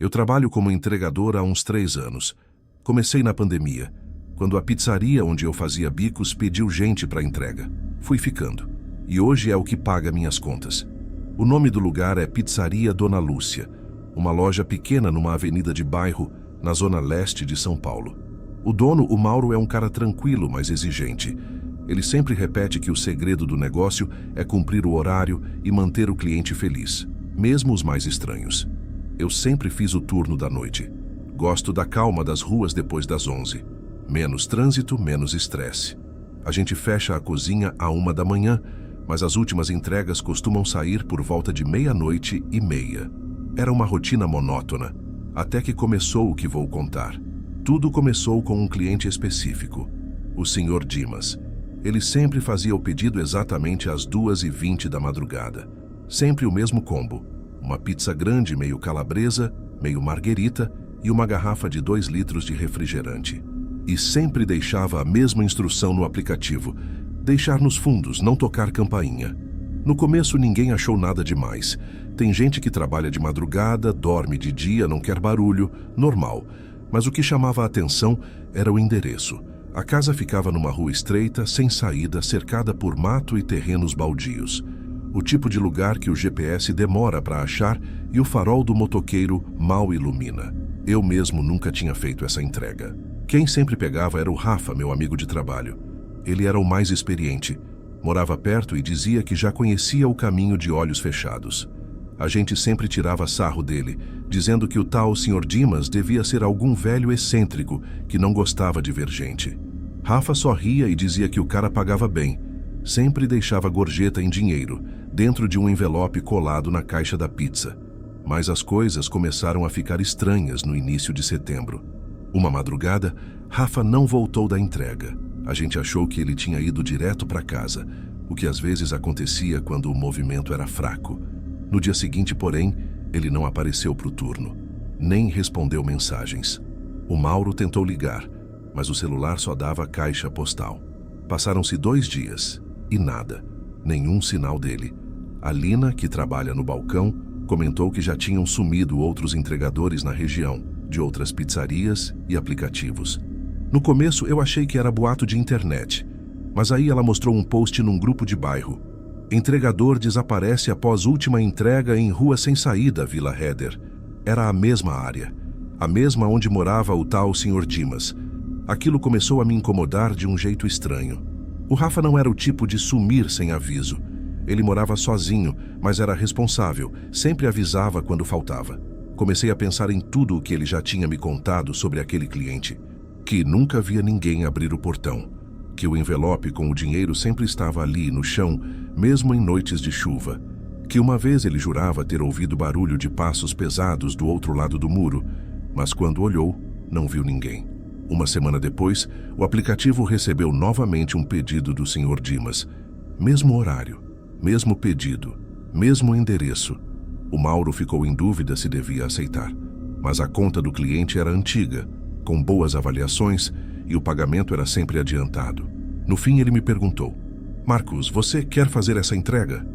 Eu trabalho como entregador há uns 3 anos. Comecei na pandemia, quando a pizzaria onde eu fazia bicos pediu gente para entrega. Fui ficando. E hoje é o que paga minhas contas. O nome do lugar é Pizzaria Dona Lúcia, uma loja pequena numa avenida de bairro, na zona leste de São Paulo. O dono, o Mauro, é um cara tranquilo, mas exigente. Ele sempre repete que o segredo do negócio é cumprir o horário e manter o cliente feliz, mesmo os mais estranhos. Eu sempre fiz o turno da noite. Gosto da calma das ruas depois das 11. Menos trânsito, menos estresse. A gente fecha a cozinha à 1 da manhã, mas as últimas entregas costumam sair por volta de 00:30. Era uma rotina monótona, até que começou o que vou contar. Tudo começou com um cliente específico, o Sr. Dimas. Ele sempre fazia o pedido exatamente às 2:20 da madrugada. Sempre o mesmo combo: uma pizza grande meio calabresa, meio marguerita e uma garrafa de 2 litros de refrigerante. E sempre deixava a mesma instrução no aplicativo: deixar nos fundos, não tocar campainha. No começo ninguém achou nada demais. Tem gente que trabalha de madrugada, dorme de dia, não quer barulho, normal. Mas o que chamava a atenção era o endereço. A casa ficava numa rua estreita, sem saída, cercada por mato e terrenos baldios. O tipo de lugar que o GPS demora para achar e o farol do motoqueiro mal ilumina. Eu mesmo nunca tinha feito essa entrega. Quem sempre pegava era o Rafa, meu amigo de trabalho. Ele era o mais experiente. Morava perto e dizia que já conhecia o caminho de olhos fechados. A gente sempre tirava sarro dele, dizendo que o tal Sr. Dimas devia ser algum velho excêntrico que não gostava de ver gente. Rafa só ria e dizia que o cara pagava bem. Sempre deixava gorjeta em dinheiro, dentro de um envelope colado na caixa da pizza. Mas as coisas começaram a ficar estranhas no início de setembro. Uma madrugada, Rafa não voltou da entrega. A gente achou que ele tinha ido direto para casa, o que às vezes acontecia quando o movimento era fraco. No dia seguinte, porém, ele não apareceu para o turno, nem respondeu mensagens. O Mauro tentou ligar, mas o celular só dava caixa postal. Passaram-se 2 dias e nada, nenhum sinal dele. A Lina, que trabalha no balcão, comentou que já tinham sumido outros entregadores na região, de outras pizzarias e aplicativos. No começo eu achei que era boato de internet, mas aí ela mostrou um post num grupo de bairro. Entregador desaparece após última entrega em rua sem saída, Vila Heder. Era a mesma área, a mesma onde morava o tal Sr. Dimas. Aquilo começou a me incomodar de um jeito estranho. O Rafa não era o tipo de sumir sem aviso. Ele morava sozinho, mas era responsável, sempre avisava quando faltava. Comecei a pensar em tudo o que ele já tinha me contado sobre aquele cliente. Que nunca via ninguém abrir o portão. Que o envelope com o dinheiro sempre estava ali no chão, mesmo em noites de chuva. Que uma vez ele jurava ter ouvido barulho de passos pesados do outro lado do muro, mas quando olhou, não viu ninguém. Uma semana depois, o aplicativo recebeu novamente um pedido do Sr. Dimas. Mesmo horário, mesmo pedido, mesmo endereço. O Mauro ficou em dúvida se devia aceitar, mas a conta do cliente era antiga, com boas avaliações, e o pagamento era sempre adiantado. No fim, ele me perguntou: Marcos, você quer fazer essa entrega?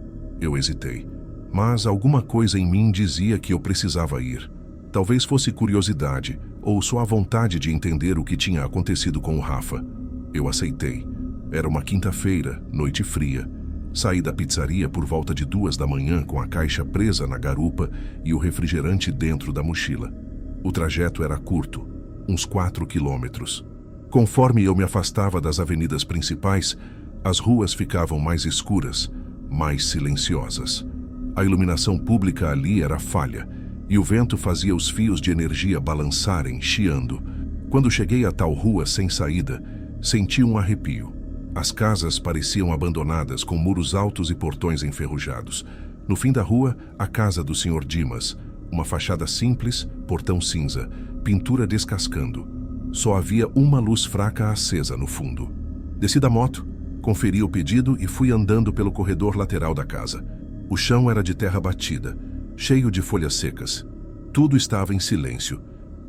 Eu hesitei, mas alguma coisa em mim dizia que eu precisava ir. Talvez fosse curiosidade, ou só a vontade de entender o que tinha acontecido com o Rafa. Eu aceitei. Era uma quinta-feira, noite fria. Saí da pizzaria por volta de 2 da manhã com a caixa presa na garupa e o refrigerante dentro da mochila. O trajeto era curto, uns 4 quilômetros. Conforme eu me afastava das avenidas principais, as ruas ficavam mais escuras, mais silenciosas. A iluminação pública ali era falha, e o vento fazia os fios de energia balançarem, chiando. Quando cheguei a tal rua sem saída, senti um arrepio. As casas pareciam abandonadas, com muros altos e portões enferrujados. No fim da rua, a casa do Sr. Dimas. Uma fachada simples, portão cinza, pintura descascando. Só havia uma luz fraca acesa no fundo. Desci da moto, conferi o pedido e fui andando pelo corredor lateral da casa. O chão era de terra batida, cheio de folhas secas. Tudo estava em silêncio,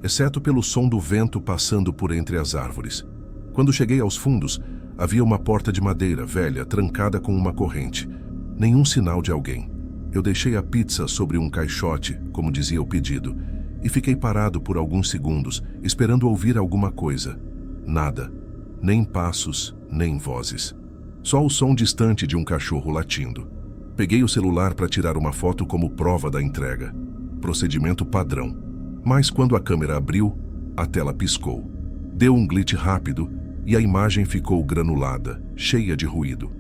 exceto pelo som do vento passando por entre as árvores. Quando cheguei aos fundos, havia uma porta de madeira velha, trancada com uma corrente. Nenhum sinal de alguém. Eu deixei a pizza sobre um caixote, como dizia o pedido, e fiquei parado por alguns segundos, esperando ouvir alguma coisa. Nada. Nem passos, nem vozes. Só o som distante de um cachorro latindo. Peguei o celular para tirar uma foto como prova da entrega. Procedimento padrão. Mas quando a câmera abriu, a tela piscou. Deu um glitch rápido e a imagem ficou granulada, cheia de ruído.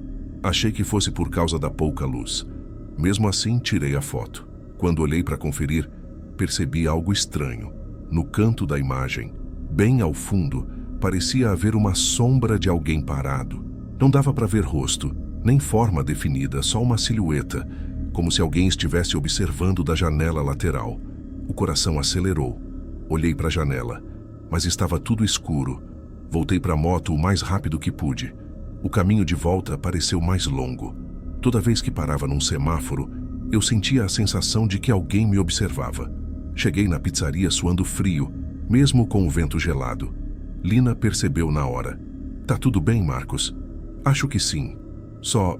Achei que fosse por causa da pouca luz. Mesmo assim, tirei a foto. Quando olhei para conferir, percebi algo estranho. No canto da imagem, bem ao fundo, parecia haver uma sombra de alguém parado. Não dava para ver rosto, nem forma definida, só uma silhueta, como se alguém estivesse observando da janela lateral. O coração acelerou. Olhei para a janela, mas estava tudo escuro. Voltei para a moto o mais rápido que pude. O caminho de volta pareceu mais longo. Toda vez que parava num semáforo, eu sentia a sensação de que alguém me observava. Cheguei na pizzaria suando frio, mesmo com o vento gelado. Lina percebeu na hora. Tá tudo bem, Marcos? Acho que sim. Só,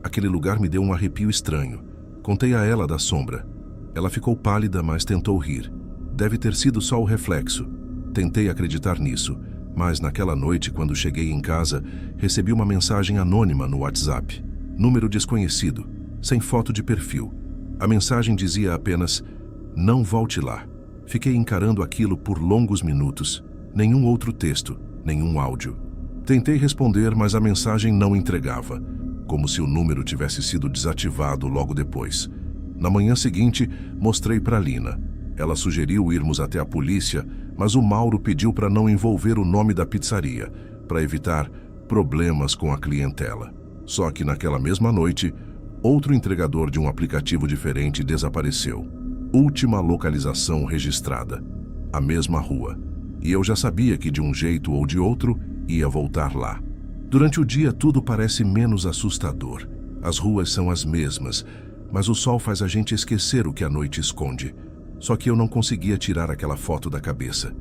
aquele lugar me deu um arrepio estranho. Contei a ela da sombra. Ela ficou pálida, mas tentou rir. Deve ter sido só o reflexo. Tentei acreditar nisso, mas naquela noite, quando cheguei em casa, recebi uma mensagem anônima no WhatsApp. Número desconhecido, sem foto de perfil. A mensagem dizia apenas: "Não volte lá." Fiquei encarando aquilo por longos minutos. Nenhum outro texto, nenhum áudio. Tentei responder, mas a mensagem não entregava, como se o número tivesse sido desativado logo depois. Na manhã seguinte, mostrei para Lina. Ela sugeriu irmos até a polícia, mas o Mauro pediu para não envolver o nome da pizzaria, para evitar problemas com a clientela. Só que naquela mesma noite, outro entregador de um aplicativo diferente desapareceu. Última localização registrada. A mesma rua. E eu já sabia que de um jeito ou de outro ia voltar lá. Durante o dia tudo parece menos assustador. As ruas são as mesmas, mas o sol faz a gente esquecer o que a noite esconde. Só que eu não conseguia tirar aquela foto da cabeça.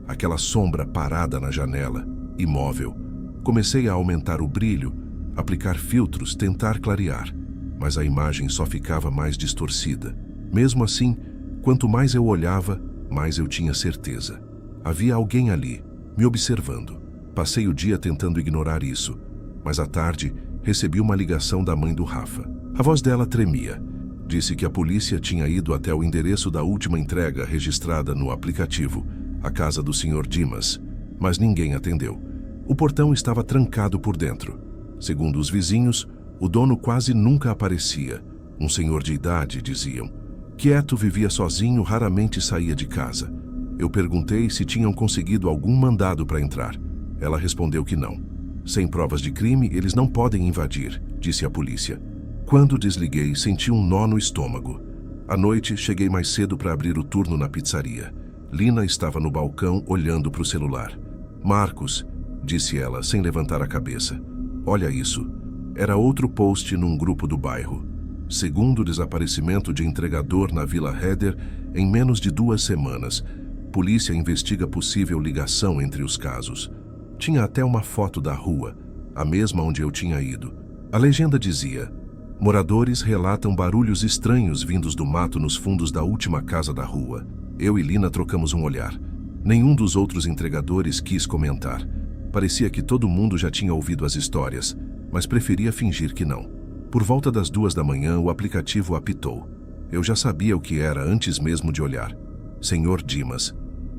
Aquela sombra parada na janela, imóvel. Comecei a aumentar o brilho, aplicar filtros, tentar clarear. Mas a imagem só ficava mais distorcida. Mesmo assim, quanto mais eu olhava, mais eu tinha certeza. Havia alguém ali, me observando. Passei o dia tentando ignorar isso, mas à tarde recebi uma ligação da mãe do Rafa. A voz dela tremia. Disse que a polícia tinha ido até o endereço da última entrega registrada no aplicativo, a casa do Sr. Dimas, mas ninguém atendeu. O portão estava trancado por dentro. Segundo os vizinhos, o dono quase nunca aparecia. Um senhor de idade, diziam. Quieto, vivia sozinho, raramente saía de casa. Eu perguntei se tinham conseguido algum mandado para entrar. Ela respondeu que não. Sem provas de crime, eles não podem invadir, disse a polícia. Quando desliguei, senti um nó no estômago. À noite, cheguei mais cedo para abrir o turno na pizzaria. Lina estava no balcão, olhando para o celular. Marcos, disse ela, sem levantar a cabeça. Olha isso. Era outro post num grupo do bairro. Segundo desaparecimento de entregador na Vila Heder em menos de 2 semanas. Polícia investiga possível ligação entre os casos. Tinha até uma foto da rua, a mesma onde eu tinha ido. A legenda dizia: moradores relatam barulhos estranhos vindos do mato nos fundos da última casa da rua. Eu e Lina trocamos um olhar. Nenhum dos outros entregadores quis comentar. Parecia que todo mundo já tinha ouvido as histórias, mas preferia fingir que não. Por volta das 2 da manhã, o aplicativo apitou. Eu já sabia o que era antes mesmo de olhar. Sr. Dimas.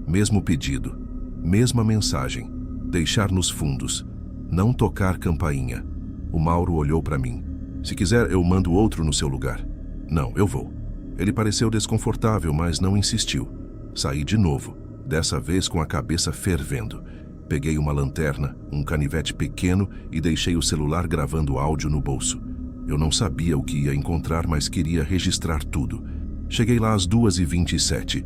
Mesmo pedido. Mesma mensagem. Deixar nos fundos. Não tocar campainha. O Mauro olhou para mim. Se quiser, eu mando outro no seu lugar. Não, eu vou. Ele pareceu desconfortável, mas não insistiu. Saí de novo, dessa vez com a cabeça fervendo. Peguei uma lanterna, um canivete pequeno e deixei o celular gravando áudio no bolso. Eu não sabia o que ia encontrar, mas queria registrar tudo. Cheguei lá às 2h27.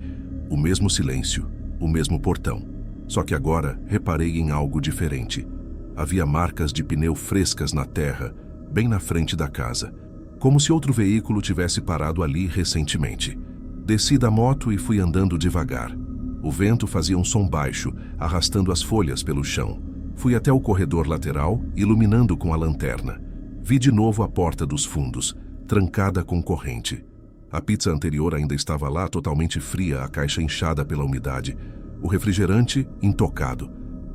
O mesmo silêncio, o mesmo portão. Só que agora reparei em algo diferente. Havia marcas de pneu frescas na terra, bem na frente da casa, como se outro veículo tivesse parado ali recentemente. Desci da moto e fui andando devagar. O vento fazia um som baixo, arrastando as folhas pelo chão. Fui até o corredor lateral, iluminando com a lanterna. Vi de novo a porta dos fundos, trancada com corrente. A pizza anterior ainda estava lá, totalmente fria, a caixa inchada pela umidade, o refrigerante intocado.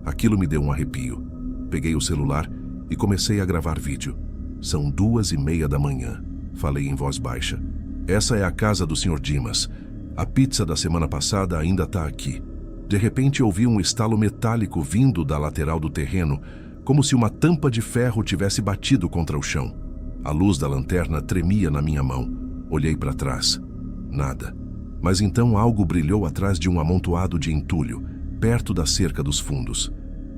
Aquilo me deu um arrepio. Peguei o celular e comecei a gravar vídeo. São 2:30 da manhã. Falei em voz baixa. Essa é a casa do Sr. Dimas. A pizza da semana passada ainda está aqui. De repente ouvi um estalo metálico vindo da lateral do terreno, como se uma tampa de ferro tivesse batido contra o chão. A luz da lanterna tremia na minha mão. Olhei para trás. Nada. Mas então algo brilhou atrás de um amontoado de entulho, perto da cerca dos fundos.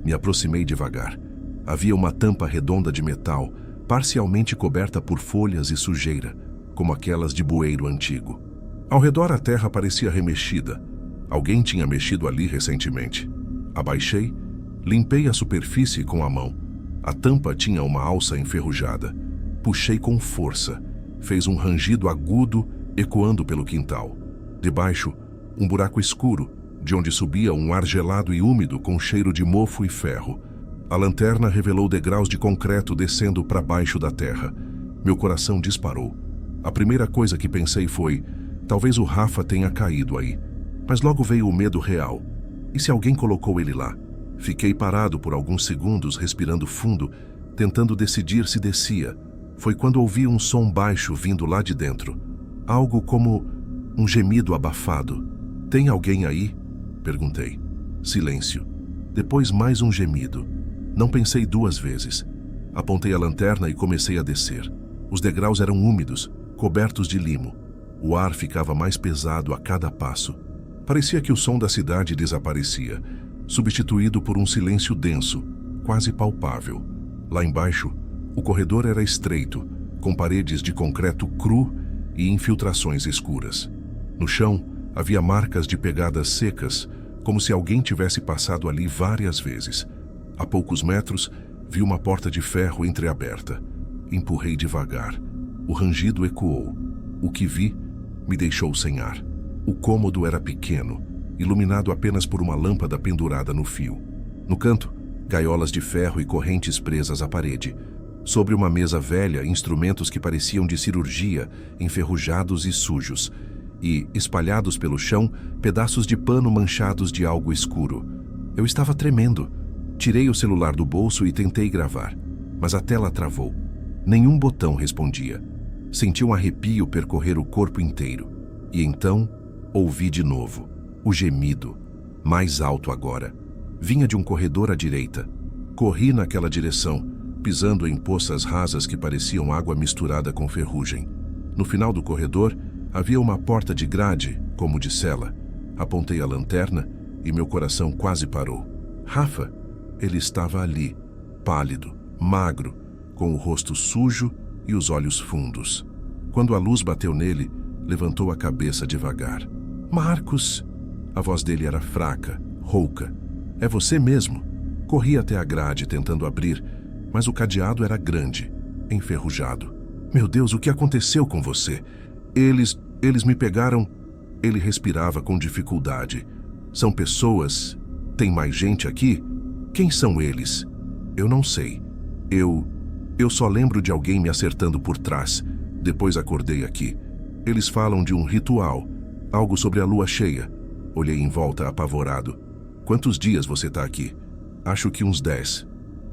Me aproximei devagar. Havia uma tampa redonda de metal, parcialmente coberta por folhas e sujeira, como aquelas de bueiro antigo. Ao redor a terra parecia remexida. Alguém tinha mexido ali recentemente. Abaixei, limpei a superfície com a mão. A tampa tinha uma alça enferrujada. Puxei com força. Fez um rangido agudo, ecoando pelo quintal. Debaixo, um buraco escuro, de onde subia um ar gelado e úmido com cheiro de mofo e ferro. A lanterna revelou degraus de concreto descendo para baixo da terra. Meu coração disparou. A primeira coisa que pensei foi: talvez o Rafa tenha caído aí. Mas logo veio o medo real. E se alguém colocou ele lá? Fiquei parado por alguns segundos, respirando fundo, tentando decidir se descia. Foi quando ouvi um som baixo vindo lá de dentro. Algo como um gemido abafado. Tem alguém aí? Perguntei. Silêncio. Depois mais um gemido. Não pensei duas vezes. Apontei a lanterna e comecei a descer. Os degraus eram úmidos, cobertos de limo. O ar ficava mais pesado a cada passo. Parecia que o som da cidade desaparecia, substituído por um silêncio denso, quase palpável. Lá embaixo, o corredor era estreito, com paredes de concreto cru e infiltrações escuras. No chão, havia marcas de pegadas secas, como se alguém tivesse passado ali várias vezes. A poucos metros, vi uma porta de ferro entreaberta. Empurrei devagar. O rangido ecoou. O que vi me deixou sem ar. O cômodo era pequeno, iluminado apenas por uma lâmpada pendurada no fio. No canto, gaiolas de ferro e correntes presas à parede. Sobre uma mesa velha, instrumentos que pareciam de cirurgia, enferrujados e sujos. E, espalhados pelo chão, pedaços de pano manchados de algo escuro. Eu estava tremendo. Tirei o celular do bolso e tentei gravar, mas a tela travou. Nenhum botão respondia. Senti um arrepio percorrer o corpo inteiro. E então, ouvi de novo. O gemido. Mais alto agora. Vinha de um corredor à direita. Corri naquela direção, pisando em poças rasas que pareciam água misturada com ferrugem. No final do corredor, havia uma porta de grade, como de cela. Apontei a lanterna e meu coração quase parou. Rafa! Ele estava ali, pálido, magro, com o rosto sujo e os olhos fundos. Quando a luz bateu nele, levantou a cabeça devagar. Marcos! A voz dele era fraca, rouca. É você mesmo? Corri até a grade tentando abrir, mas o cadeado era grande, enferrujado. Meu Deus, o que aconteceu com você? Eles me pegaram... Ele respirava com dificuldade. São pessoas? Tem mais gente aqui? Quem são eles? Eu não sei. Eu só lembro de alguém me acertando por trás. Depois acordei aqui. Eles falam de um ritual, algo sobre a lua cheia. Olhei em volta apavorado. Quantos dias você está aqui? Acho que uns 10.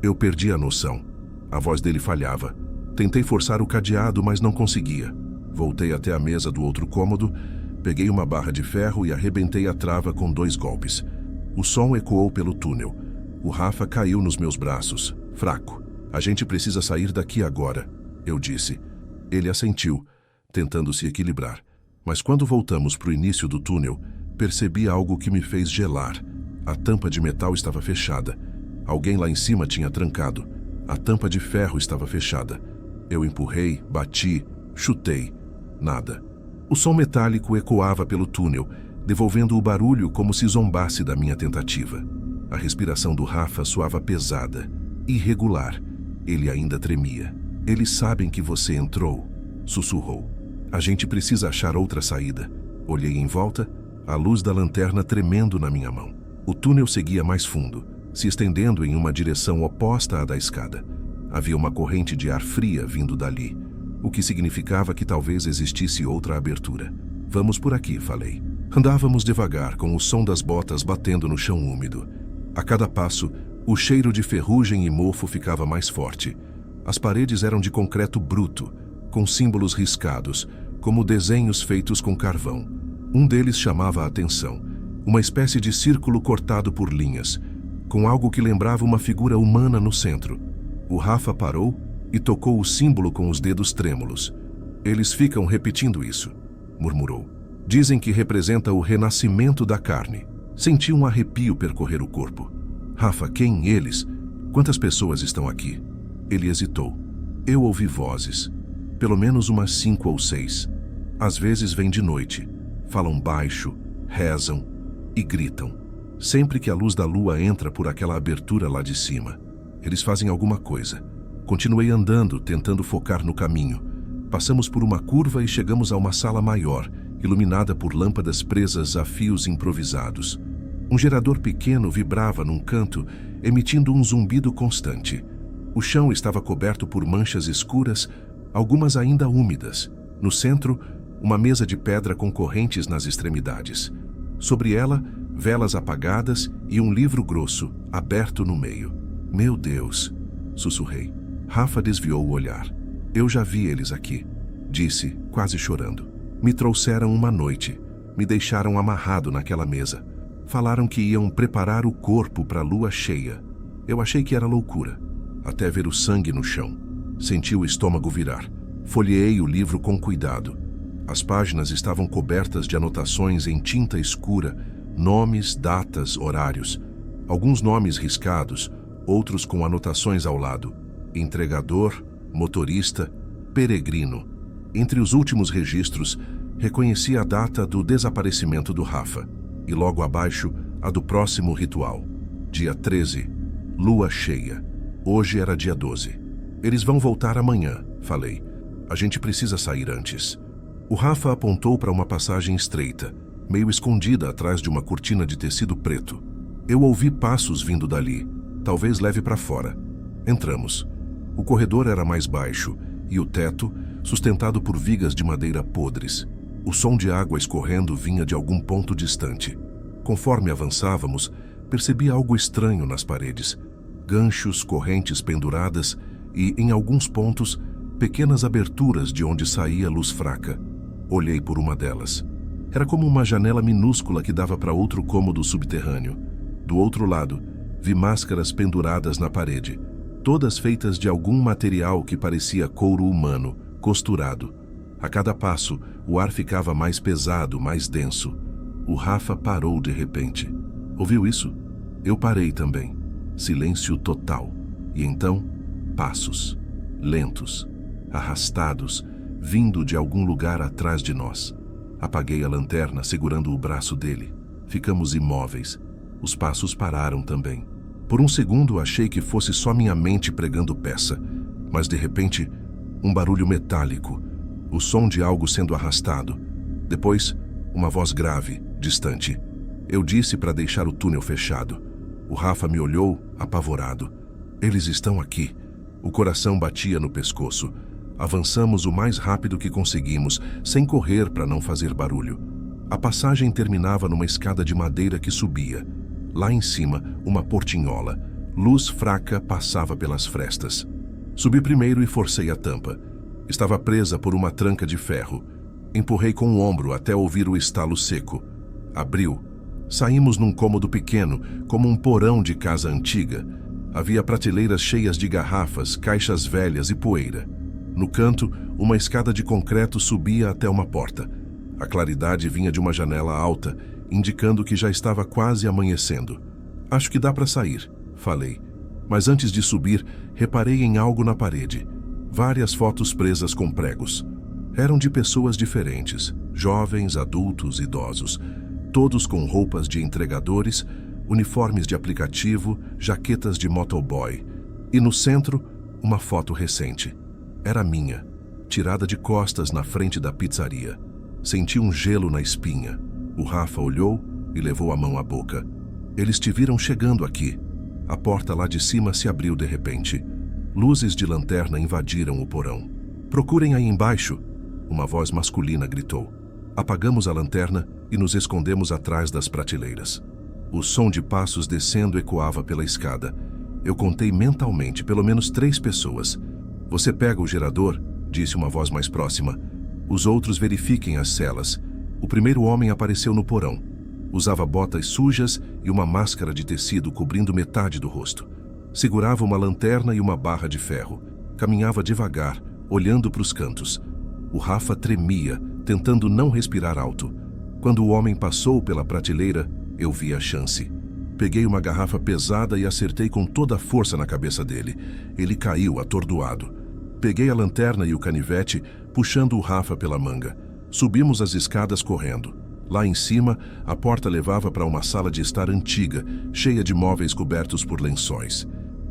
Eu perdi a noção. A voz dele falhava. Tentei forçar o cadeado, mas não conseguia. Voltei até a mesa do outro cômodo, peguei uma barra de ferro e arrebentei a trava com 2 golpes. O som ecoou pelo túnel. O Rafa caiu nos meus braços, fraco. A gente precisa sair daqui agora, eu disse. Ele assentiu, tentando se equilibrar. Mas quando voltamos para o início do túnel, percebi algo que me fez gelar. A tampa de metal estava fechada. Alguém lá em cima tinha trancado. A tampa de ferro estava fechada. Eu empurrei, bati, chutei. Nada. O som metálico ecoava pelo túnel, devolvendo o barulho como se zombasse da minha tentativa. A respiração do Rafa soava pesada, irregular. Ele ainda tremia. Eles sabem que você entrou, sussurrou. A gente precisa achar outra saída. Olhei em volta, a luz da lanterna tremendo na minha mão. O túnel seguia mais fundo, se estendendo em uma direção oposta à da escada. Havia uma corrente de ar fria vindo dali. o que significava que talvez existisse outra abertura. Vamos por aqui, falei. Andávamos devagar, com o som das botas batendo no chão úmido. A cada passo, o cheiro de ferrugem e mofo ficava mais forte. As paredes eram de concreto bruto, com símbolos riscados, como desenhos feitos com carvão. Um deles chamava a atenção, uma espécie de círculo cortado por linhas, com algo que lembrava uma figura humana no centro. O Rafa parou e tocou o símbolo com os dedos trêmulos. Eles ficam repetindo isso, murmurou. Dizem que representa o renascimento da carne. Senti um arrepio percorrer o corpo. Rafa, quem eles? Quantas pessoas estão aqui? Ele hesitou. Eu ouvi vozes. Pelo menos umas 5 ou 6. Às vezes vêm de noite. Falam baixo, rezam e gritam. Sempre que a luz da lua entra por aquela abertura lá de cima, eles fazem alguma coisa. Continuei andando, tentando focar no caminho. Passamos por uma curva e chegamos a uma sala maior, iluminada por lâmpadas presas a fios improvisados. Um gerador pequeno vibrava num canto, emitindo um zumbido constante. O chão estava coberto por manchas escuras, algumas ainda úmidas. No centro, uma mesa de pedra com correntes nas extremidades. Sobre ela, velas apagadas e um livro grosso, aberto no meio. Meu Deus, sussurrei. Rafa desviou o olhar. Eu já vi eles aqui, disse, quase chorando. Me trouxeram uma noite. Me deixaram amarrado naquela mesa. Falaram que iam preparar o corpo para a lua cheia. Eu achei que era loucura, até ver o sangue no chão. Senti o estômago virar. Folheei o livro com cuidado. As páginas estavam cobertas de anotações em tinta escura, nomes, datas, horários. Alguns nomes riscados, outros com anotações ao lado. Entregador, motorista, peregrino. Entre os últimos registros, reconheci a data do desaparecimento do Rafa. E logo abaixo, a do próximo ritual. Dia 13, lua cheia. Hoje era dia 12. Eles vão voltar amanhã, falei. A gente precisa sair antes. O Rafa apontou para uma passagem estreita, meio escondida atrás de uma cortina de tecido preto. Eu ouvi passos vindo dali, talvez leve para fora. Entramos. O corredor era mais baixo e o teto, sustentado por vigas de madeira podres. O som de água escorrendo vinha de algum ponto distante. Conforme avançávamos, percebi algo estranho nas paredes. Ganchos, correntes penduradas e, em alguns pontos, pequenas aberturas de onde saía luz fraca. Olhei por uma delas. Era como uma janela minúscula que dava para outro cômodo subterrâneo. Do outro lado, vi máscaras penduradas na parede, todas feitas de algum material que parecia couro humano, costurado. A cada passo, o ar ficava mais pesado, mais denso. O Rafa parou de repente. Ouviu isso? Eu parei também. Silêncio total. E então, passos. Lentos, arrastados, vindo de algum lugar atrás de nós. Apaguei a lanterna segurando o braço dele. Ficamos imóveis. Os passos pararam também. Por um segundo achei que fosse só minha mente pregando peça, mas de repente, um barulho metálico, o som de algo sendo arrastado. Depois, uma voz grave, distante. Eu disse para deixar o túnel fechado. O Rafa me olhou, apavorado. Eles estão aqui. O coração batia no pescoço. Avançamos o mais rápido que conseguimos, sem correr para não fazer barulho. A passagem terminava numa escada de madeira que subia. Lá em cima, uma portinhola. Luz fraca passava pelas frestas. Subi primeiro e forcei a tampa. Estava presa por uma tranca de ferro. Empurrei com o ombro até ouvir o estalo seco. Abriu. Saímos num cômodo pequeno, como um porão de casa antiga. Havia prateleiras cheias de garrafas, caixas velhas e poeira. No canto, uma escada de concreto subia até uma porta. A claridade vinha de uma janela alta, indicando que já estava quase amanhecendo. Acho que dá para sair, falei. Mas antes de subir, reparei em algo na parede. Várias fotos presas com pregos. Eram de pessoas diferentes, jovens, adultos, idosos, todos com roupas de entregadores, uniformes de aplicativo, jaquetas de motoboy. E no centro, uma foto recente. Era minha, tirada de costas na frente da pizzaria. Senti um gelo na espinha. O Rafa olhou e levou a mão à boca. Eles te viram chegando aqui. A porta lá de cima se abriu de repente. Luzes de lanterna invadiram o porão. Procurem aí embaixo, uma voz masculina gritou. Apagamos a lanterna e nos escondemos atrás das prateleiras. O som de passos descendo ecoava pela escada. Eu contei mentalmente pelo menos 3 pessoas. Você pega o gerador? Disse uma voz mais próxima. Os outros verifiquem as celas. O primeiro homem apareceu no porão. Usava botas sujas e uma máscara de tecido cobrindo metade do rosto. Segurava uma lanterna e uma barra de ferro. Caminhava devagar, olhando para os cantos. O Rafa tremia, tentando não respirar alto. Quando o homem passou pela prateleira, eu vi a chance. Peguei uma garrafa pesada e acertei com toda a força na cabeça dele. Ele caiu, atordoado. Peguei a lanterna e o canivete, puxando o Rafa pela manga. Subimos as escadas correndo. Lá em cima, a porta levava para uma sala de estar antiga, cheia de móveis cobertos por lençóis.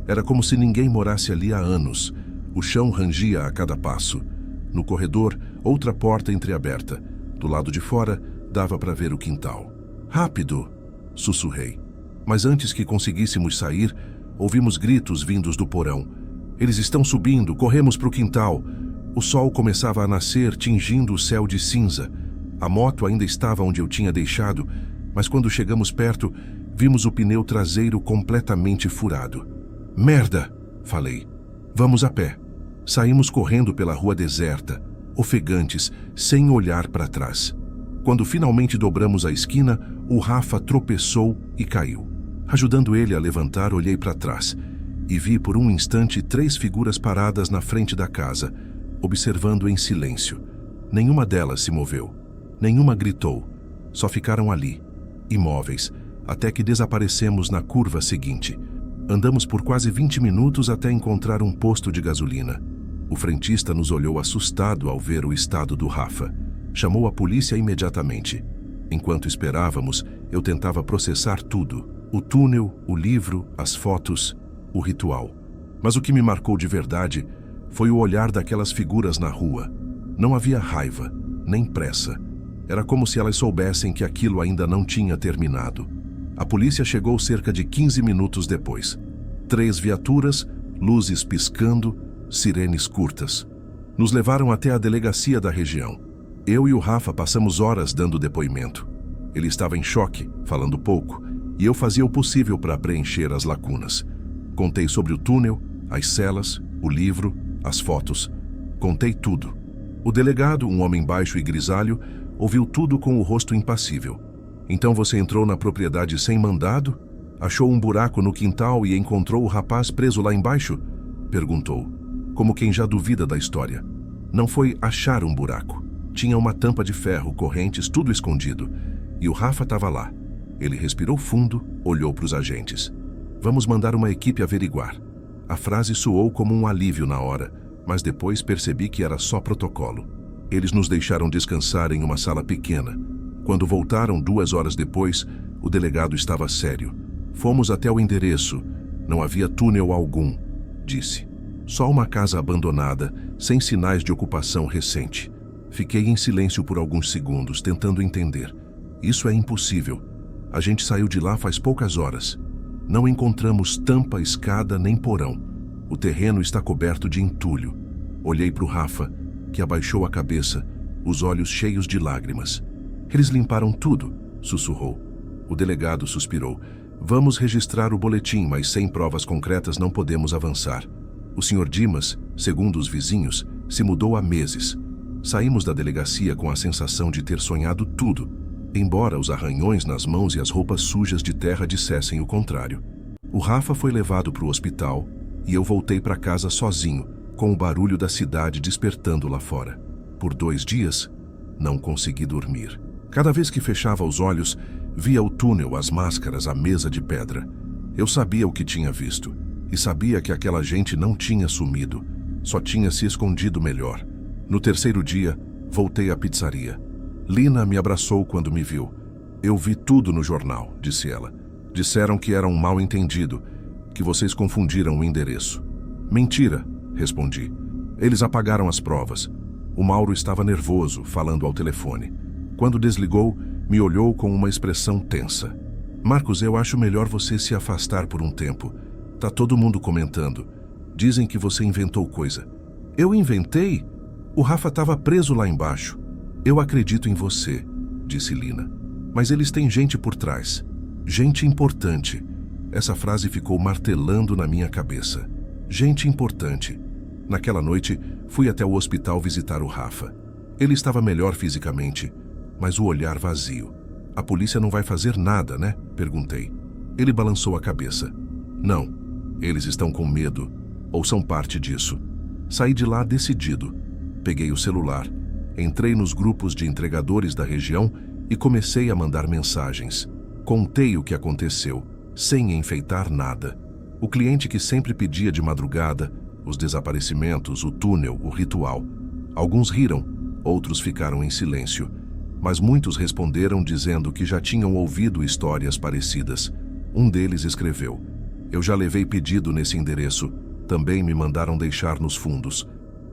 Era como se ninguém morasse ali há anos. O chão rangia a cada passo. No corredor, outra porta entreaberta. Do lado de fora, dava para ver o quintal. Rápido! Sussurrei. Mas antes que conseguíssemos sair, ouvimos gritos vindos do porão. Eles estão subindo, corremos para o quintal. O sol começava a nascer, tingindo o céu de cinza. A moto ainda estava onde eu tinha deixado, mas quando chegamos perto, vimos o pneu traseiro completamente furado. Merda! Falei. Vamos a pé. Saímos correndo pela rua deserta, ofegantes, sem olhar para trás. Quando finalmente dobramos a esquina, o Rafa tropeçou e caiu. Ajudando ele a levantar, olhei para trás e vi por um instante 3 figuras paradas na frente da casa, observando em silêncio. Nenhuma delas se moveu. Nenhuma gritou. Só ficaram ali, imóveis, até que desaparecemos na curva seguinte. Andamos por quase 20 minutos até encontrar um posto de gasolina. O frentista nos olhou assustado ao ver o estado do Rafa. Chamou a polícia imediatamente. Enquanto esperávamos, eu tentava processar tudo. O túnel, o livro, as fotos, o ritual. Mas o que me marcou de verdade foi o olhar daquelas figuras na rua. Não havia raiva, nem pressa. Era como se elas soubessem que aquilo ainda não tinha terminado. A polícia chegou cerca de 15 minutos depois. 3 viaturas, luzes piscando, sirenes curtas. Nos levaram até a delegacia da região. Eu e o Rafa passamos horas dando depoimento. Ele estava em choque, falando pouco, e eu fazia o possível para preencher as lacunas. Contei sobre o túnel, as celas, o livro, as fotos. Contei tudo. O delegado, um homem baixo e grisalho, ouviu tudo com o rosto impassível. Então você entrou na propriedade sem mandado? Achou um buraco no quintal e encontrou o rapaz preso lá embaixo? Perguntou, como quem já duvida da história. Não foi achar um buraco. Tinha uma tampa de ferro, correntes, tudo escondido. E o Rafa estava lá. Ele respirou fundo, olhou para os agentes. Vamos mandar uma equipe averiguar. A frase soou como um alívio na hora, mas depois percebi que era só protocolo. Eles nos deixaram descansar em uma sala pequena. Quando voltaram 2 horas depois, o delegado estava sério. Fomos até o endereço. Não havia túnel algum, disse. Só uma casa abandonada, sem sinais de ocupação recente. Fiquei em silêncio por alguns segundos, tentando entender. Isso é impossível. A gente saiu de lá faz poucas horas. Não encontramos tampa, escada nem porão. O terreno está coberto de entulho. Olhei para o Rafa, que abaixou a cabeça, os olhos cheios de lágrimas. Eles limparam tudo, sussurrou. O delegado suspirou. Vamos registrar o boletim, mas sem provas concretas não podemos avançar. O Sr. Dimas, segundo os vizinhos, se mudou há meses. Saímos da delegacia com a sensação de ter sonhado tudo, embora os arranhões nas mãos e as roupas sujas de terra dissessem o contrário. O Rafa foi levado para o hospital e eu voltei para casa sozinho, com o barulho da cidade despertando lá fora. Por 2 dias, não consegui dormir. Cada vez que fechava os olhos, via o túnel, as máscaras, a mesa de pedra. Eu sabia o que tinha visto e sabia que aquela gente não tinha sumido, só tinha se escondido melhor. No 3º dia, voltei à pizzaria. Lina me abraçou quando me viu. Eu vi tudo no jornal, disse ela. Disseram que era um mal-entendido, que vocês confundiram o endereço. Mentira, respondi. Eles apagaram as provas. O Mauro estava nervoso, falando ao telefone. Quando desligou, me olhou com uma expressão tensa. Marcos, eu acho melhor você se afastar por um tempo. Tá todo mundo comentando. Dizem que você inventou coisa. Eu inventei? O Rafa estava preso lá embaixo. Eu acredito em você, disse Lina. Mas eles têm gente por trás. Gente importante. Essa frase ficou martelando na minha cabeça. Gente importante. Naquela noite, fui até o hospital visitar o Rafa. Ele estava melhor fisicamente, mas o olhar vazio. A polícia não vai fazer nada, né? Perguntei. Ele balançou a cabeça. Não, eles estão com medo, ou são parte disso. Saí de lá decidido. Peguei o celular, entrei nos grupos de entregadores da região e comecei a mandar mensagens. Contei o que aconteceu, sem enfeitar nada. O cliente que sempre pedia de madrugada, os desaparecimentos, o túnel, o ritual. Alguns riram, outros ficaram em silêncio, mas muitos responderam dizendo que já tinham ouvido histórias parecidas. Um deles escreveu: eu já levei pedido nesse endereço, também me mandaram deixar nos fundos.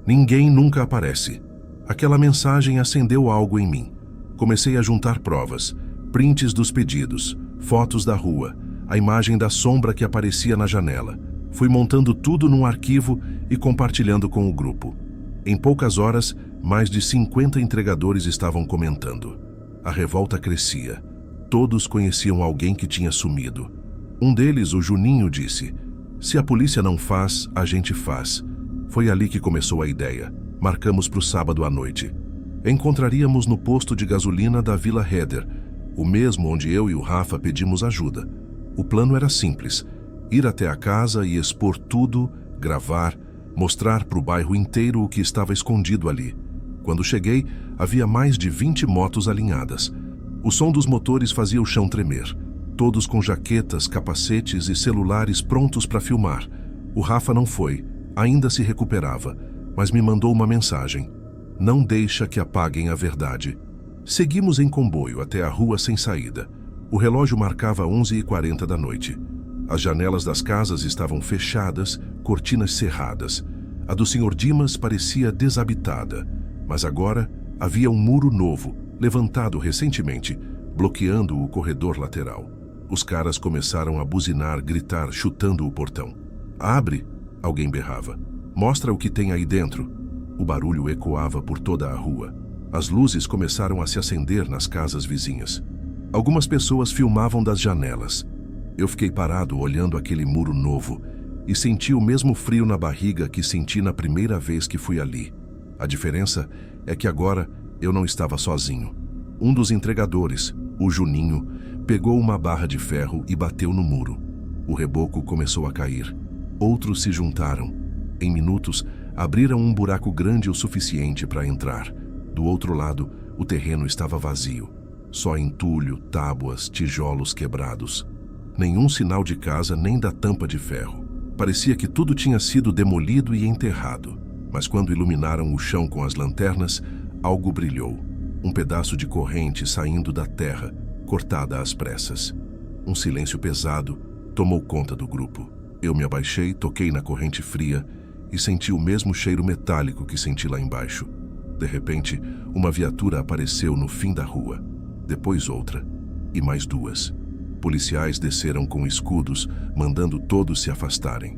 Ninguém nunca aparece. Aquela mensagem acendeu algo em mim. Comecei a juntar provas, prints dos pedidos, fotos da rua, a imagem da sombra que aparecia na janela. Fui montando tudo num arquivo e compartilhando com o grupo. Em poucas horas, mais de 50 entregadores estavam comentando. A revolta crescia. Todos conheciam alguém que tinha sumido. Um deles, o Juninho, disse: se a polícia não faz, a gente faz. Foi ali que começou a ideia. Marcamos para o sábado à noite. Encontraríamos no posto de gasolina da Vila Heder, o mesmo onde eu e o Rafa pedimos ajuda. O plano era simples: ir até a casa e expor tudo, gravar, mostrar para o bairro inteiro o que estava escondido ali. Quando cheguei, havia mais de 20 motos alinhadas. O som dos motores fazia o chão tremer. Todos com jaquetas, capacetes e celulares prontos para filmar. O Rafa não foi, ainda se recuperava, mas me mandou uma mensagem: não deixa que apaguem a verdade. Seguimos em comboio até a rua sem saída. O relógio marcava 11h40 da noite. As janelas das casas estavam fechadas, cortinas cerradas. A do Sr. Dimas parecia desabitada, mas agora havia um muro novo, levantado recentemente, bloqueando o corredor lateral. Os caras começaram a buzinar, gritar, chutando o portão. Abre! Alguém berrava. Mostra o que tem aí dentro. O barulho ecoava por toda a rua. As luzes começaram a se acender nas casas vizinhas. Algumas pessoas filmavam das janelas. Eu fiquei parado olhando aquele muro novo e senti o mesmo frio na barriga que senti na primeira vez que fui ali. A diferença é que agora eu não estava sozinho. Um dos entregadores, o Juninho, pegou uma barra de ferro e bateu no muro. O reboco começou a cair. Outros se juntaram. Em minutos, abriram um buraco grande o suficiente para entrar. Do outro lado, o terreno estava vazio. Só entulho, tábuas, tijolos quebrados. Nenhum sinal de casa nem da tampa de ferro. Parecia que tudo tinha sido demolido e enterrado. Mas quando iluminaram o chão com as lanternas, algo brilhou. Um pedaço de corrente saindo da terra, cortada às pressas. Um silêncio pesado tomou conta do grupo. Eu me abaixei, toquei na corrente fria e senti o mesmo cheiro metálico que senti lá embaixo. De repente, uma viatura apareceu no fim da rua. Depois outra. E mais duas. Policiais desceram com escudos, mandando todos se afastarem.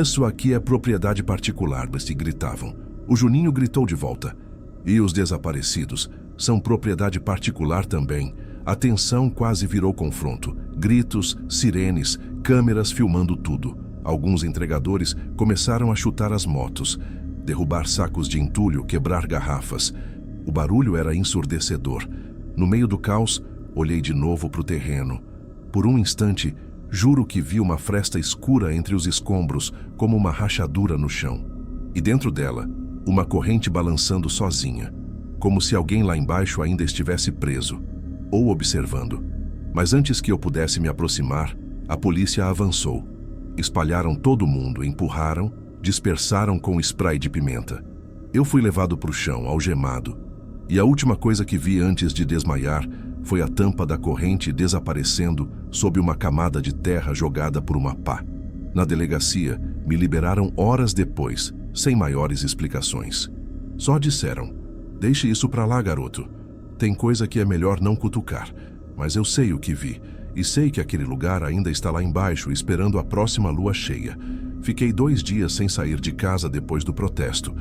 Isso aqui é propriedade particular, se gritavam. O Juninho gritou de volta. E os desaparecidos são propriedade particular também. A tensão quase virou confronto. Gritos, sirenes, câmeras filmando tudo. Alguns entregadores começaram a chutar as motos, derrubar sacos de entulho, quebrar garrafas. O barulho era ensurdecedor. No meio do caos, olhei de novo para o terreno. Por um instante, juro que vi uma fresta escura entre os escombros, como uma rachadura no chão. E dentro dela, uma corrente balançando sozinha, como se alguém lá embaixo ainda estivesse preso, ou observando. Mas antes que eu pudesse me aproximar, a polícia avançou. Espalharam todo mundo, empurraram, dispersaram com spray de pimenta. Eu fui levado para o chão, algemado. E a última coisa que vi antes de desmaiar foi a tampa da corrente desaparecendo sob uma camada de terra jogada por uma pá. Na delegacia, me liberaram horas depois, sem maiores explicações. Só disseram: deixe isso pra lá, garoto. Tem coisa que é melhor não cutucar, mas eu sei o que vi, e sei que aquele lugar ainda está lá embaixo, esperando a próxima lua cheia. Fiquei 2 dias sem sair de casa depois do protesto.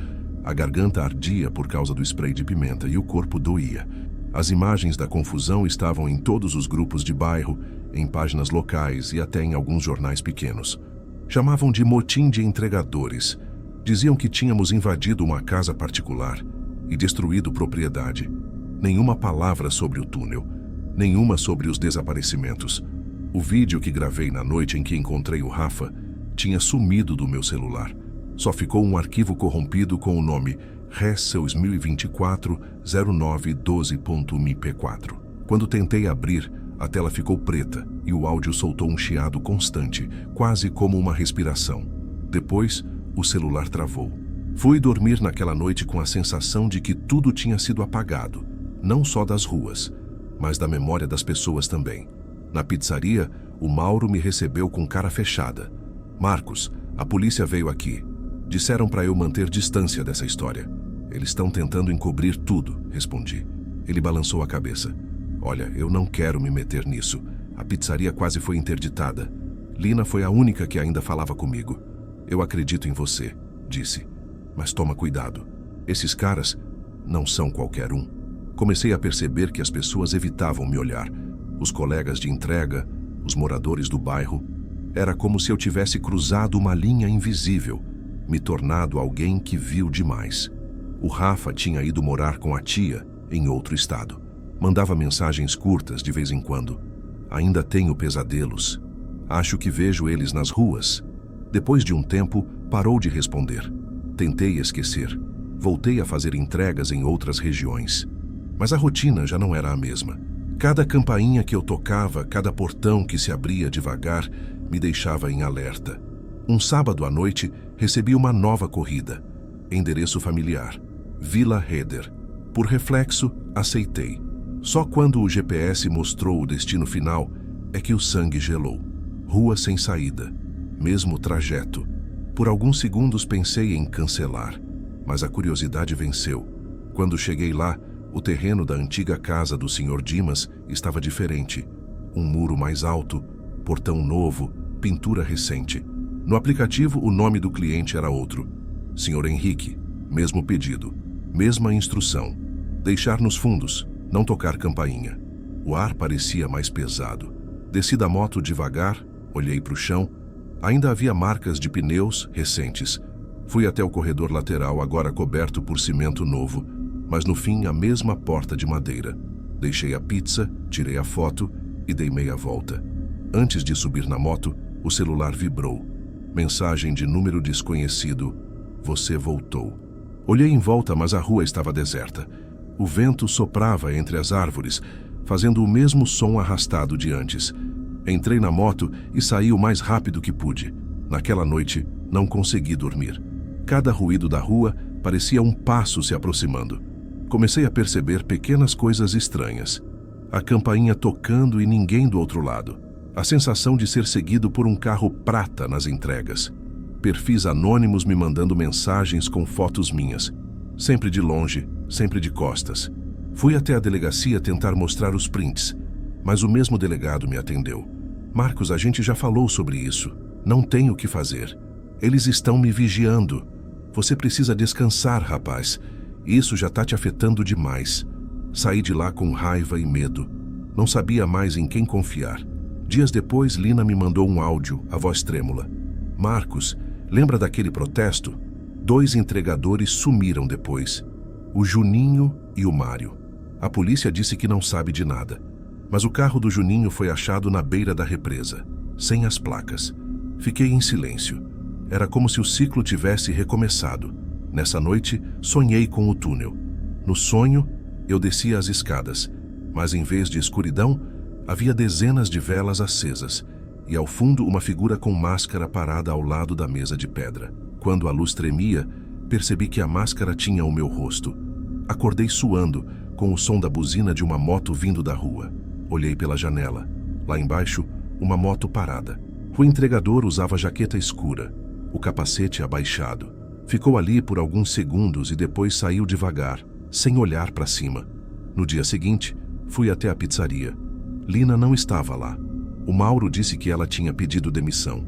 A garganta ardia por causa do spray de pimenta e o corpo doía. As imagens da confusão estavam em todos os grupos de bairro, em páginas locais e até em alguns jornais pequenos. Chamavam de motim de entregadores. Diziam que tínhamos invadido uma casa particular e destruído propriedade. Nenhuma palavra sobre o túnel, nenhuma sobre os desaparecimentos. O vídeo que gravei na noite em que encontrei o Rafa tinha sumido do meu celular. Só ficou um arquivo corrompido com o nome Hessels 1024-0912.mp4. Quando tentei abrir, a tela ficou preta e o áudio soltou um chiado constante, quase como uma respiração. Depois, o celular travou. Fui dormir naquela noite com a sensação de que tudo tinha sido apagado, não só das ruas, mas da memória das pessoas também. Na pizzaria, o Mauro me recebeu com cara fechada. Marcos, a polícia veio aqui. Disseram para eu manter distância dessa história. Eles estão tentando encobrir tudo, respondi. Ele balançou a cabeça. Olha, eu não quero me meter nisso. A pizzaria quase foi interditada. Lina foi a única que ainda falava comigo. Eu acredito em você, disse. Mas toma cuidado. Esses caras não são qualquer um. Comecei a perceber que as pessoas evitavam me olhar. Os colegas de entrega, os moradores do bairro. Era como se eu tivesse cruzado uma linha invisível, me tornado alguém que viu demais. O Rafa tinha ido morar com a tia em outro estado. Mandava mensagens curtas de vez em quando. Ainda tenho pesadelos. Acho que vejo eles nas ruas. Depois de um tempo, parou de responder. Tentei esquecer. Voltei a fazer entregas em outras regiões. Mas a rotina já não era a mesma. Cada campainha que eu tocava, cada portão que se abria devagar, me deixava em alerta. Um sábado à noite, recebi uma nova corrida. Endereço familiar. Vila Heder. Por reflexo, aceitei. Só quando o GPS mostrou o destino final é que o sangue gelou. Rua sem saída. Mesmo trajeto. Por alguns segundos pensei em cancelar, mas a curiosidade venceu. Quando cheguei lá, o terreno da antiga casa do Sr. Dimas estava diferente. Um muro mais alto, portão novo, pintura recente. No aplicativo, o nome do cliente era outro. Sr. Henrique, mesmo pedido, mesma instrução. Deixar nos fundos, não tocar campainha. O ar parecia mais pesado. Desci da moto devagar, olhei para o chão. Ainda havia marcas de pneus recentes. Fui até o corredor lateral, agora coberto por cimento novo, mas no fim a mesma porta de madeira. Deixei a pizza, tirei a foto e dei meia volta. Antes de subir na moto, o celular vibrou. Mensagem de número desconhecido. Você voltou. Olhei em volta, mas a rua estava deserta. O vento soprava entre as árvores, fazendo o mesmo som arrastado de antes. Entrei na moto e saí o mais rápido que pude. Naquela noite, não consegui dormir. Cada ruído da rua parecia um passo se aproximando. Comecei a perceber pequenas coisas estranhas. A campainha tocando e ninguém do outro lado. A sensação de ser seguido por um carro prata nas entregas. Perfis anônimos me mandando mensagens com fotos minhas. Sempre de longe, sempre de costas. Fui até a delegacia tentar mostrar os prints, mas o mesmo delegado me atendeu. Marcos, a gente já falou sobre isso. Não tem o que fazer. Eles estão me vigiando. Você precisa descansar, rapaz. Isso já está te afetando demais. Saí de lá com raiva e medo. Não sabia mais em quem confiar. Dias depois, Lina me mandou um áudio, a voz trêmula. Marcos, lembra daquele protesto? 2 entregadores sumiram depois. O Juninho e o Mário. A polícia disse que não sabe de nada. Mas o carro do Juninho foi achado na beira da represa, sem as placas. Fiquei em silêncio. Era como se o ciclo tivesse recomeçado. Nessa noite, sonhei com o túnel. No sonho, eu descia as escadas, mas em vez de escuridão, havia dezenas de velas acesas, e ao fundo uma figura com máscara parada ao lado da mesa de pedra. Quando a luz tremia, percebi que a máscara tinha o meu rosto. Acordei suando, com o som da buzina de uma moto vindo da rua. Olhei pela janela. Lá embaixo, uma moto parada. O entregador usava jaqueta escura, o capacete abaixado. Ficou ali por alguns segundos e depois saiu devagar, sem olhar para cima. No dia seguinte, fui até a pizzaria. Lina não estava lá. O Mauro disse que ela tinha pedido demissão.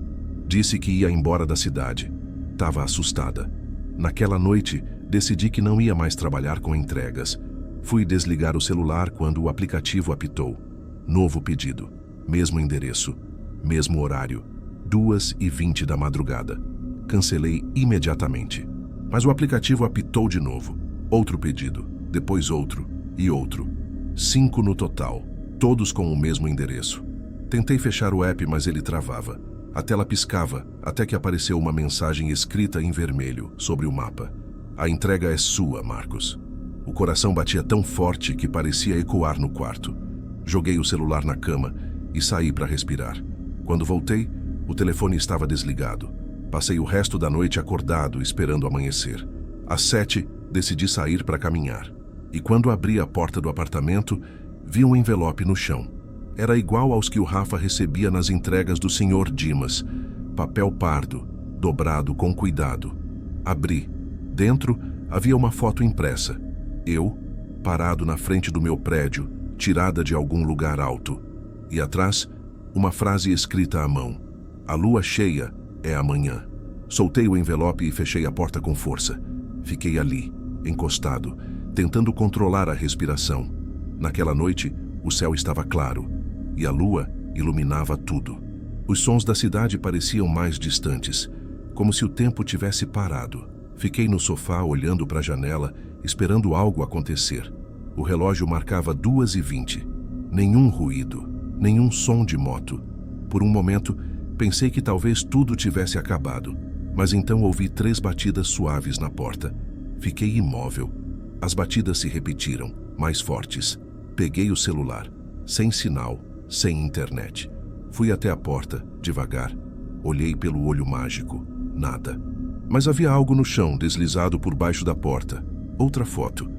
Disse que ia embora da cidade. Estava assustada. Naquela noite, Decidi que não ia mais trabalhar com entregas. Fui desligar o celular quando o aplicativo apitou. Novo pedido, mesmo endereço, mesmo horário, 2h20 da madrugada. Cancelei imediatamente. Mas o aplicativo apitou de novo. Outro pedido, depois outro e outro. 5 no total, todos com o mesmo endereço. Tentei fechar o app, mas ele travava. A tela piscava até que apareceu uma mensagem escrita em vermelho sobre o mapa. A entrega é sua, Marcos. O coração batia tão forte que parecia ecoar no quarto. Joguei o celular na cama e saí para respirar. Quando voltei, o telefone estava desligado. Passei o resto da noite acordado, esperando amanhecer. Às 7, decidi sair para caminhar. E quando abri a porta do apartamento, vi um envelope no chão. Era igual aos que o Rafa recebia nas entregas do Sr. Dimas. Papel pardo, dobrado com cuidado. Abri. Dentro havia uma foto impressa. Eu, parado na frente do meu prédio, tirada de algum lugar alto. E atrás, uma frase escrita à mão. A lua cheia é amanhã. Soltei o envelope e fechei a porta com força. Fiquei ali, encostado, tentando controlar a respiração. Naquela noite, o céu estava claro e a lua iluminava tudo. Os sons da cidade pareciam mais distantes, como se o tempo tivesse parado. Fiquei no sofá olhando para a janela, esperando algo acontecer. O relógio marcava 2h20. Nenhum ruído, nenhum som de moto. Por um momento, pensei que talvez tudo tivesse acabado, mas então ouvi 3 batidas suaves na porta. Fiquei imóvel. As batidas se repetiram, mais fortes. Peguei o celular, sem sinal, sem internet. Fui até a porta, devagar. Olhei pelo olho mágico. Nada. Mas havia algo no chão, deslizado por baixo da porta. Outra foto.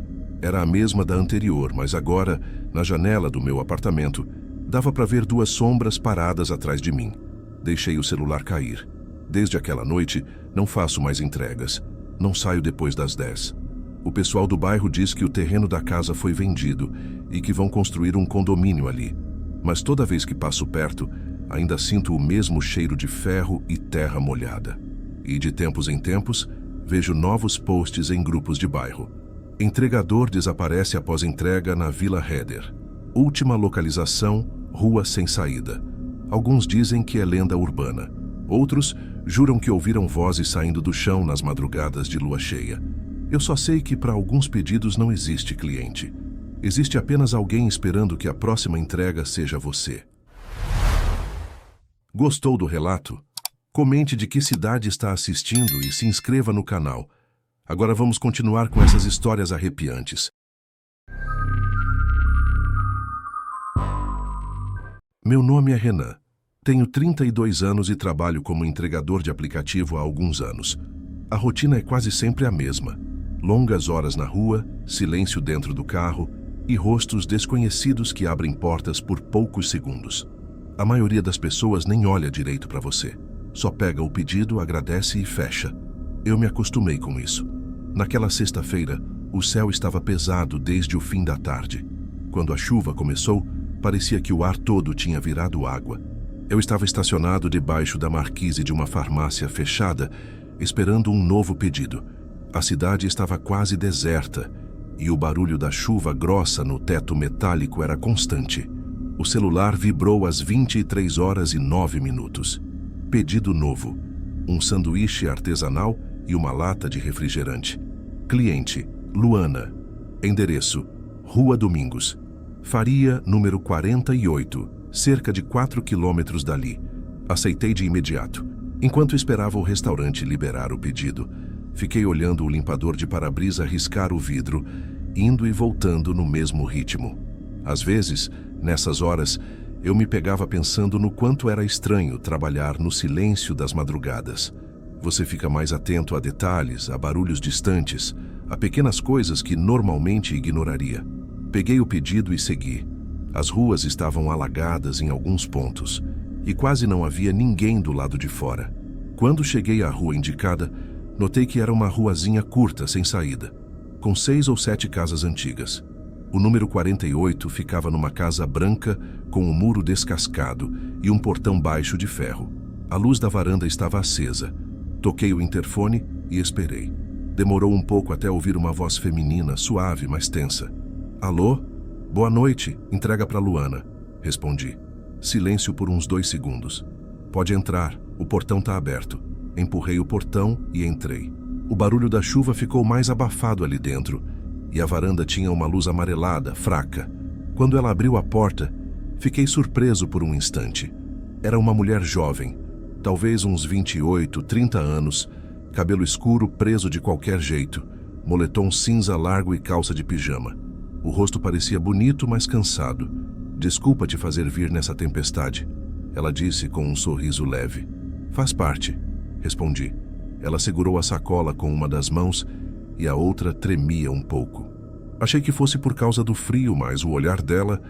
Era a mesma da anterior, mas agora, na janela do meu apartamento, dava para ver 2 sombras paradas atrás de mim. Deixei o celular cair. Desde aquela noite, não faço mais entregas. Não saio depois das 10. O pessoal do bairro diz que o terreno da casa foi vendido e que vão construir um condomínio ali. Mas toda vez que passo perto, ainda sinto o mesmo cheiro de ferro e terra molhada. E de tempos em tempos, vejo novos posts em grupos de bairro. Entregador desaparece após entrega na Vila Heder. Última localização, rua sem saída. Alguns dizem que é lenda urbana. Outros juram que ouviram vozes saindo do chão nas madrugadas de lua cheia. Eu só sei que para alguns pedidos não existe cliente. Existe apenas alguém esperando que a próxima entrega seja você. Gostou do relato? Comente de que cidade está assistindo e se inscreva no canal. Agora vamos continuar com essas histórias arrepiantes. Meu nome é Renan. Tenho 32 anos e trabalho como entregador de aplicativo há alguns anos. A rotina é quase sempre a mesma. Longas horas na rua, silêncio dentro do carro e rostos desconhecidos que abrem portas por poucos segundos. A maioria das pessoas nem olha direito para você. Só pega o pedido, agradece e fecha. Eu me acostumei com isso. Naquela sexta-feira, o céu estava pesado desde o fim da tarde. Quando a chuva começou, parecia que o ar todo tinha virado água. Eu estava estacionado debaixo da marquise de uma farmácia fechada, esperando um novo pedido. A cidade estava quase deserta e o barulho da chuva grossa no teto metálico era constante. O celular vibrou às 23h09. Pedido novo: um sanduíche artesanal e uma lata de refrigerante. Cliente: Luana. Endereço: Rua Domingos. Faria, número 48, cerca de 4 quilômetros dali. Aceitei de imediato. Enquanto esperava o restaurante liberar o pedido, fiquei olhando o limpador de para-brisa riscar o vidro, indo e voltando no mesmo ritmo. Às vezes, nessas horas, eu me pegava pensando no quanto era estranho trabalhar no silêncio das madrugadas. Você fica mais atento a detalhes, a barulhos distantes, a pequenas coisas que normalmente ignoraria. Peguei o pedido e segui. As ruas estavam alagadas em alguns pontos e quase não havia ninguém do lado de fora. Quando cheguei à rua indicada, notei que era uma ruazinha curta, sem saída, com 6 ou 7 casas antigas. O número 48 ficava numa casa branca com o muro descascado e um portão baixo de ferro. A luz da varanda estava acesa. Toquei o interfone e esperei. Demorou um pouco até ouvir uma voz feminina, suave, mas tensa. Alô? Boa noite, entrega para Luana, respondi. Silêncio por uns 2 segundos. Pode entrar, o portão tá aberto. Empurrei o portão e entrei. O barulho da chuva ficou mais abafado ali dentro, e a varanda tinha uma luz amarelada, fraca. Quando ela abriu a porta, fiquei surpreso por um instante. Era uma mulher jovem, talvez uns 28, 30 anos, cabelo escuro preso de qualquer jeito, moletom cinza largo e calça de pijama. O rosto parecia bonito, mas cansado. Desculpa te fazer vir nessa tempestade, ela disse com um sorriso leve. Faz parte, respondi. Ela segurou a sacola com uma das mãos e a outra tremia um pouco. Achei que fosse por causa do frio, mas o olhar dela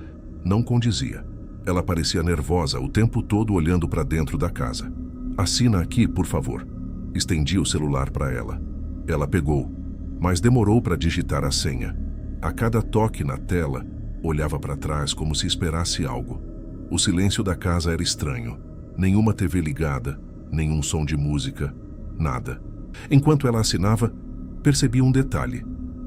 não condizia. Ela parecia nervosa o tempo todo olhando para dentro da casa. Assina aqui, por favor. Estendi o celular para ela. Ela pegou, mas demorou para digitar a senha. A cada toque na tela, olhava para trás como se esperasse algo. O silêncio da casa era estranho. Nenhuma TV ligada, nenhum som de música, nada. Enquanto ela assinava, percebi um detalhe.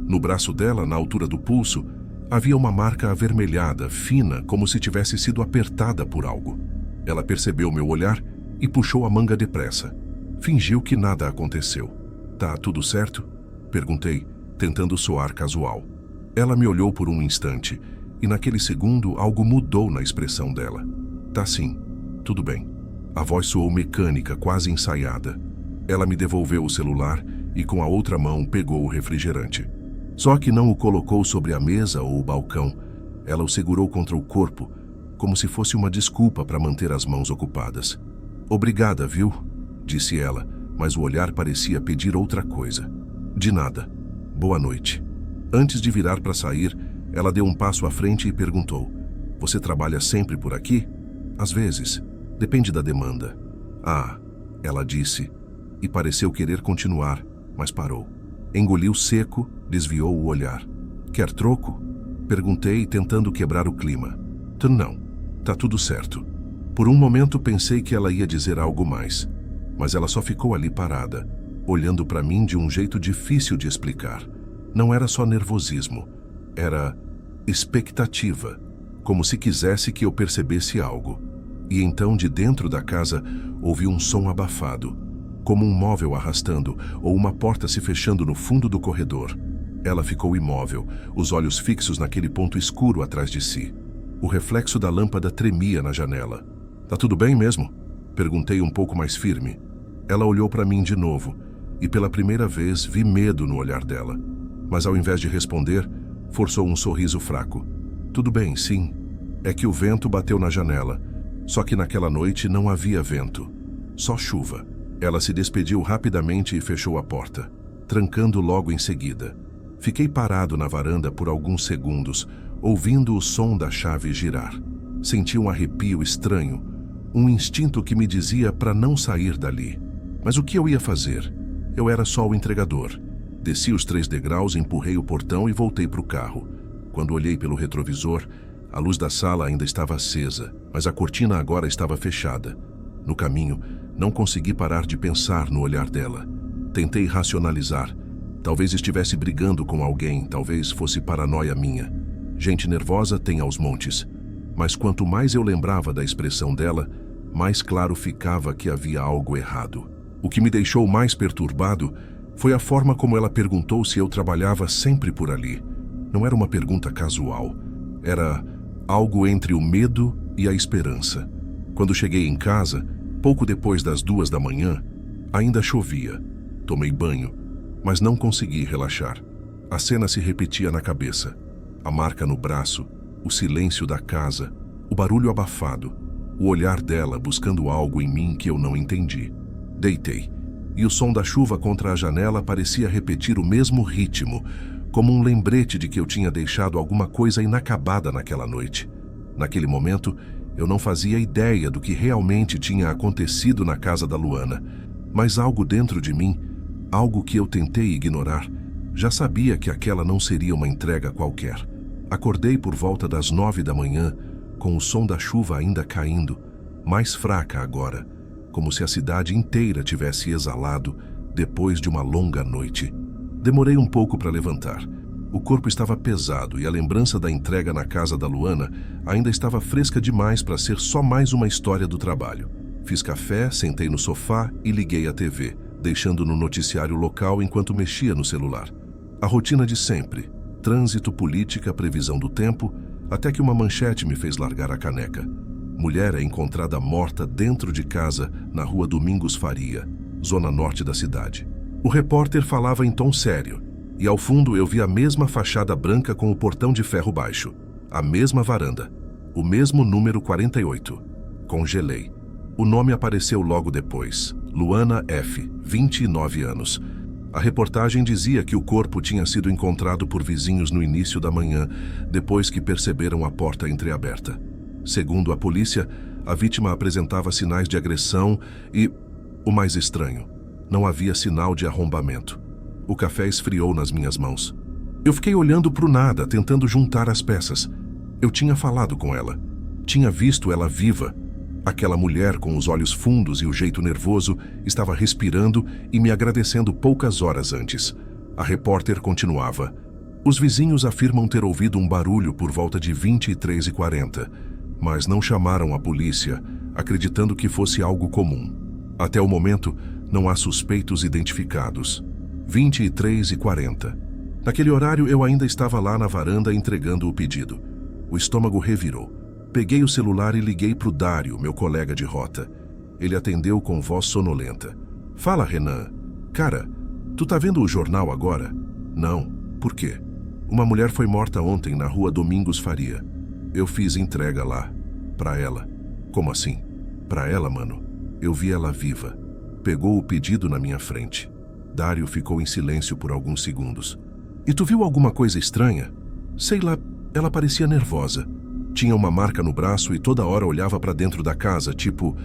No braço dela, na altura do pulso, havia uma marca avermelhada, fina, como se tivesse sido apertada por algo. Ela percebeu meu olhar e puxou a manga depressa. Fingiu que nada aconteceu. Tá tudo certo? Perguntei, tentando soar casual. Ela me olhou por um instante, e naquele segundo algo mudou na expressão dela. Tá sim, tudo bem. A voz soou mecânica, quase ensaiada. Ela me devolveu o celular e com a outra mão pegou o refrigerante. Só que não o colocou sobre a mesa ou o balcão. Ela o segurou contra o corpo, como se fosse uma desculpa para manter as mãos ocupadas. Obrigada, viu? Disse ela, mas o olhar parecia pedir outra coisa. De nada. Boa noite. Antes de virar para sair, ela deu um passo à frente e perguntou: Você trabalha sempre por aqui? Às vezes. Depende da demanda. Ah, ela disse, e pareceu querer continuar, mas parou. Engoliu seco, desviou o olhar. Quer troco? Perguntei, tentando quebrar o clima. Não, tá tudo certo. Por um momento pensei que ela ia dizer algo mais, mas ela só ficou ali parada, olhando para mim de um jeito difícil de explicar. Não era só nervosismo, era expectativa, como se quisesse que eu percebesse algo. E então, de dentro da casa, ouvi um som abafado, como um móvel arrastando ou uma porta se fechando no fundo do corredor. Ela ficou imóvel, os olhos fixos naquele ponto escuro atrás de si. O reflexo da lâmpada tremia na janela. Tá tudo bem mesmo? Perguntei um pouco mais firme. Ela olhou para mim de novo, e pela primeira vez vi medo no olhar dela. Mas ao invés de responder, forçou um sorriso fraco. Tudo bem, sim. É que o vento bateu na janela. Só que naquela noite não havia vento. Só chuva. Ela se despediu rapidamente e fechou a porta, trancando logo em seguida. Fiquei parado na varanda por alguns segundos, ouvindo o som da chave girar. Senti um arrepio estranho, um instinto que me dizia para não sair dali. Mas o que eu ia fazer? Eu era só o entregador. Desci os 3 degraus, empurrei o portão e voltei para o carro. Quando olhei pelo retrovisor, a luz da sala ainda estava acesa, mas a cortina agora estava fechada. No caminho, não consegui parar de pensar no olhar dela. Tentei racionalizar. Talvez estivesse brigando com alguém, talvez fosse paranoia minha. Gente nervosa tem aos montes. Mas quanto mais eu lembrava da expressão dela, mais claro ficava que havia algo errado. O que me deixou mais perturbado foi a forma como ela perguntou se eu trabalhava sempre por ali. Não era uma pergunta casual. Era algo entre o medo e a esperança. Quando cheguei em casa, pouco depois das 2 da manhã, ainda chovia. Tomei banho, mas não consegui relaxar. A cena se repetia na cabeça. A marca no braço, o silêncio da casa, o barulho abafado, o olhar dela buscando algo em mim que eu não entendi. Deitei, e o som da chuva contra a janela parecia repetir o mesmo ritmo, como um lembrete de que eu tinha deixado alguma coisa inacabada naquela noite. Naquele momento, eu não fazia ideia do que realmente tinha acontecido na casa da Luana, mas algo dentro de mim, algo que eu tentei ignorar, já sabia que aquela não seria uma entrega qualquer. Acordei por volta das 9 da manhã, com o som da chuva ainda caindo, mais fraca agora, como se a cidade inteira tivesse exalado depois de uma longa noite. Demorei um pouco para levantar. O corpo estava pesado e a lembrança da entrega na casa da Luana ainda estava fresca demais para ser só mais uma história do trabalho. Fiz café, sentei no sofá e liguei a TV, deixando no noticiário local enquanto mexia no celular. A rotina de sempre: trânsito, política, previsão do tempo, até que uma manchete me fez largar a caneca. Mulher é encontrada morta dentro de casa na rua Domingos Faria, zona norte da cidade. O repórter falava em tom sério, e ao fundo eu vi a mesma fachada branca com o portão de ferro baixo, a mesma varanda, o mesmo número 48. Congelei. O nome apareceu logo depois: Luana F., 29 anos. A reportagem dizia que o corpo tinha sido encontrado por vizinhos no início da manhã, depois que perceberam a porta entreaberta. Segundo a polícia, a vítima apresentava sinais de agressão e, o mais estranho, não havia sinal de arrombamento. O café esfriou nas minhas mãos. Eu fiquei olhando para o nada, tentando juntar as peças. Eu tinha falado com ela. Tinha visto ela viva. Aquela mulher com os olhos fundos e o jeito nervoso estava respirando e me agradecendo poucas horas antes. A repórter continuava. Os vizinhos afirmam ter ouvido um barulho por volta de 23h40, mas não chamaram a polícia, acreditando que fosse algo comum. Até o momento, não há suspeitos identificados. 23h40. Naquele horário, eu ainda estava lá na varanda entregando o pedido. O estômago revirou. Peguei o celular e liguei para o Dário, meu colega de rota. Ele atendeu com voz sonolenta. Fala, Renan. Cara, tu tá vendo o jornal agora? Não. Por quê? Uma mulher foi morta ontem na rua Domingos Faria. Eu fiz entrega lá. Pra ela. Como assim? Pra ela, mano. Eu vi ela viva. Pegou o pedido na minha frente. Dário ficou em silêncio por alguns segundos. E tu viu alguma coisa estranha? Sei lá, ela parecia nervosa. Tinha uma marca no braço e toda hora olhava para dentro da casa, tipo,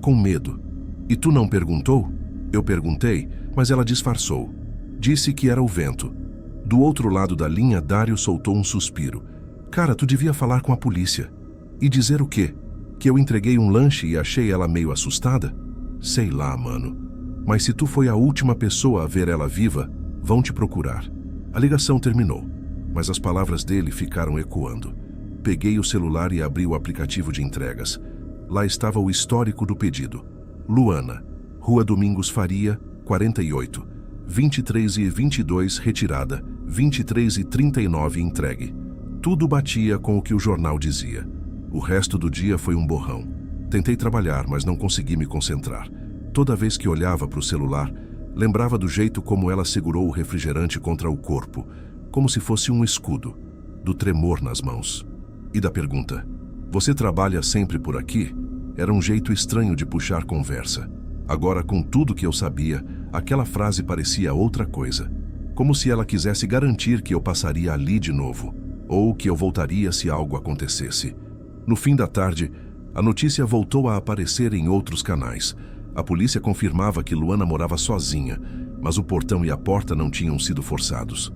com medo. E tu não perguntou? Eu perguntei, mas ela disfarçou. Disse que era o vento. Do outro lado da linha, Dário soltou um suspiro. Cara, tu devia falar com a polícia. E dizer o quê? Que eu entreguei um lanche e achei ela meio assustada? Sei lá, mano. Mas se tu foi a última pessoa a ver ela viva, vão te procurar. A ligação terminou, mas as palavras dele ficaram ecoando. Peguei o celular e abri o aplicativo de entregas. Lá estava o histórico do pedido. Luana, Rua Domingos Faria, 48. 23h22 retirada, 23h39 entregue. Tudo batia com o que o jornal dizia. O resto do dia foi um borrão. Tentei trabalhar, mas não consegui me concentrar. Toda vez que olhava para o celular, lembrava do jeito como ela segurou o refrigerante contra o corpo, como se fosse um escudo, do tremor nas mãos. E da pergunta: você trabalha sempre por aqui? Era um jeito estranho de puxar conversa. Agora, com tudo que eu sabia, aquela frase parecia outra coisa. Como se ela quisesse garantir que eu passaria ali de novo, ou que eu voltaria se algo acontecesse. No fim da tarde, a notícia voltou a aparecer em outros canais. A polícia confirmava que Luana morava sozinha, mas o portão e a porta não tinham sido forçados.